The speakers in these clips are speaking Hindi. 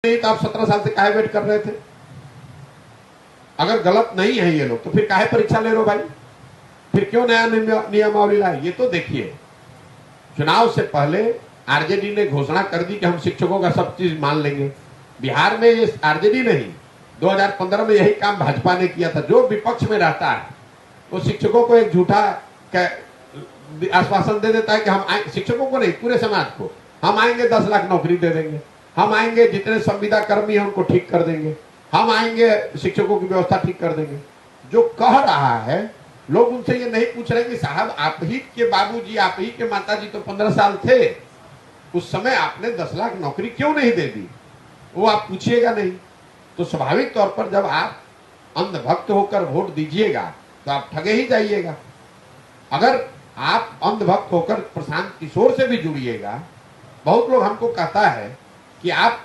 नहीं तो आप 17 साल से काहे वेट कर रहे थे? अगर गलत नहीं है ये लोग तो फिर काहे परीक्षा ले रहे हो भाई? फिर क्यों नया नियमावली लाए? ये तो देखिए, चुनाव से पहले आरजेडी ने घोषणा कर दी कि हम शिक्षकों का सब चीज मान लेंगे। बिहार में ये आरजेडी नहीं, 2015 में यही काम भाजपा ने किया था। जो विपक्ष में रहता है वो शिक्षकों को एक झूठा आश्वासन दे देता है कि हम शिक्षकों को नहीं, पूरे समाज को हम आएंगे, 10 लाख नौकरी दे देंगे, हम आएंगे, जितने संविदा कर्मी हैं उनको ठीक कर देंगे, हम आएंगे, शिक्षकों की व्यवस्था ठीक कर देंगे। जो कह रहा है, लोग उनसे ये नहीं पूछ रहे कि साहब आप ही के बाबूजी, आप ही के माताजी तो 15 साल थे, उस समय आपने 10 लाख नौकरी क्यों नहीं दे दी? वो आप पूछिएगा नहीं। तो स्वाभाविक तौर पर जब आप अंधभक्त होकर वोट दीजिएगा तो आप ठगे ही जाइएगा। अगर आप अंधभक्त होकर प्रशांत किशोर से भी जुड़िएगा, बहुत लोग हमको कहता है कि आप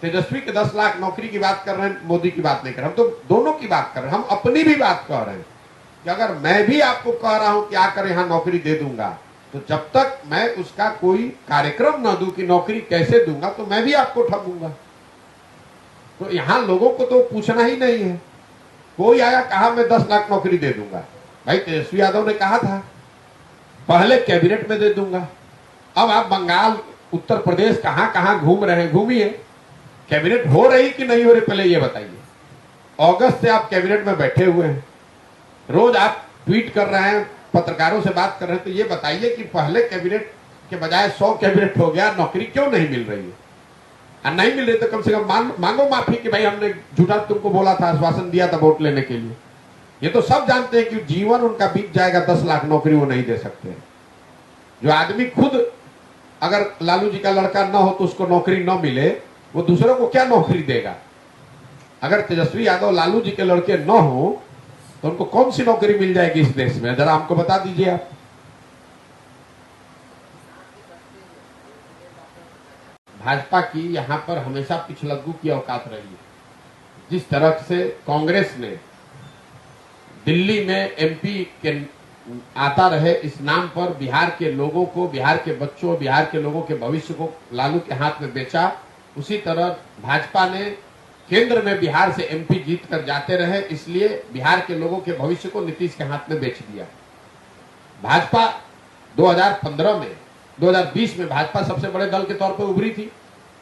तेजस्वी के 10 लाख नौकरी की बात कर रहे हैं, मोदी की बात नहीं कर रहे। हम तो दोनों की बात कर रहे हैं, हम अपनी भी बात कर रहे हैं कि अगर मैं भी आपको कह रहा हूं कि आकर यहां नौकरी दे दूंगा, तो जब तक मैं उसका कोई कार्यक्रम न दूं कि नौकरी कैसे दूंगा, तो मैं भी आपको ठगूंगा। तो यहां लोगों को तो पूछना ही नहीं है। कोई आया कहा मैं 10 लाख नौकरी दे दूंगा, भाई तेजस्वी यादव ने कहा था पहले कैबिनेट में दे दूंगा। अब आप बंगाल, उत्तर प्रदेश कहां कहां घूम रहे हैं, घूमिए, कैबिनेट हो रही कि नहीं हो रही पहले ये बताइए। अगस्त से आप कैबिनेट में बैठे हुए हैं, रोज आप ट्वीट कर रहे हैं, पत्रकारों से बात कर रहे हैं, तो ये बताइए कि पहले कैबिनेट के बजाय 100 कैबिनेट हो गया, नौकरी क्यों नहीं मिल रही है? और नहीं मिल रही तो कम से कम मांगो माफी कि भाई हमने झूठा तुमको बोला था, आश्वासन दिया था वोट लेने के लिए। ये तो सब जानते हैं कि जीवन उनका बीत जाएगा, 10 लाख नौकरी वो नहीं दे सकते। जो आदमी खुद अगर लालू जी का लड़का न हो तो उसको नौकरी न मिले, वो दूसरों को क्या नौकरी देगा? अगर तेजस्वी यादव लालू जी के लड़के न हो तो उनको कौन सी नौकरी मिल जाएगी इस देश में? जरा हमको बता दीजिए आप। भाजपा की यहां पर हमेशा पिछलग्गू की औकात रही है। जिस तरह से कांग्रेस ने दिल्ली में एमपी के आता रहे इस नाम पर बिहार के लोगों को, बिहार के बच्चों, बिहार के लोगों के भविष्य को लालू के हाथ में बेचा, उसी तरह भाजपा ने केंद्र में बिहार से एमपी जीत कर जाते रहे, इसलिए बिहार के लोगों के भविष्य को नीतीश के हाथ में बेच दिया। भाजपा 2015 में, 2020 में भाजपा सबसे बड़े दल के तौर पर उभरी थी।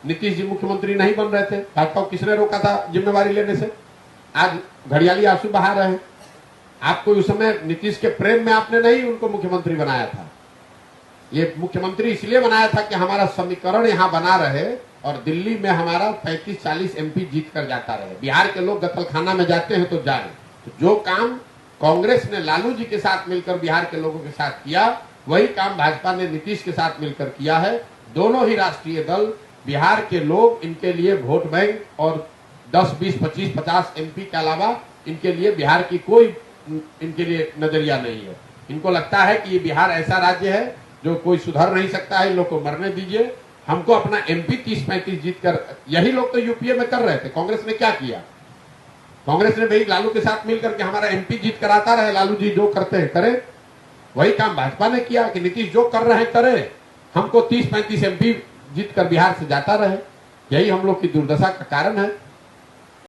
नीतीश जी मुख्यमंत्री नहीं बन रहे थे, भाजपा को किसने रोका था जिम्मेवारी लेने से? आज घड़ियाली आंसू बहा रहे हैं। आपको उस समय नीतीश के प्रेम में आपने नहीं उनको मुख्यमंत्री बनाया था। ये मुख्यमंत्री इसलिए बनाया था कि हमारा समीकरण यहां बना रहे और दिल्ली में हमारा 35-40 एमपी जीत कर जाता रहे। बिहार के लोग कत्लखाना में जाते हैं तो जाए। तो जो काम कांग्रेस ने लालू जी के साथ मिलकर बिहार के लोगों के साथ किया, वही काम भाजपा ने नीतीश के साथ मिलकर किया है। दोनों ही राष्ट्रीय दल, बिहार के लोग इनके लिए वोट बैंक और 10, 20, 25, 50 एमपी के अलावा इनके लिए बिहार की कोई इनके लिए नजरिया नहीं है। इनको लगता है कि ये बिहार ऐसा राज्य है जो कोई सुधर नहीं सकता है, इन लोग को मरने दीजिए, हमको अपना एमपी 30-35 जीत कर। यही लोग तो यूपीए में कर रहे थे। कांग्रेस ने क्या किया? कांग्रेस ने भाई लालू के साथ मिलकर के हमारा एमपी जीत कराता रहे, लालू जी जो करते हैं करे। वही काम भाजपा ने किया कि नीतीश जो कर रहे हैं करे, हमको 30-35 एमपी जीत कर बिहार से जाता रहे। यही हम लोग की दुर्दशा का कारण है।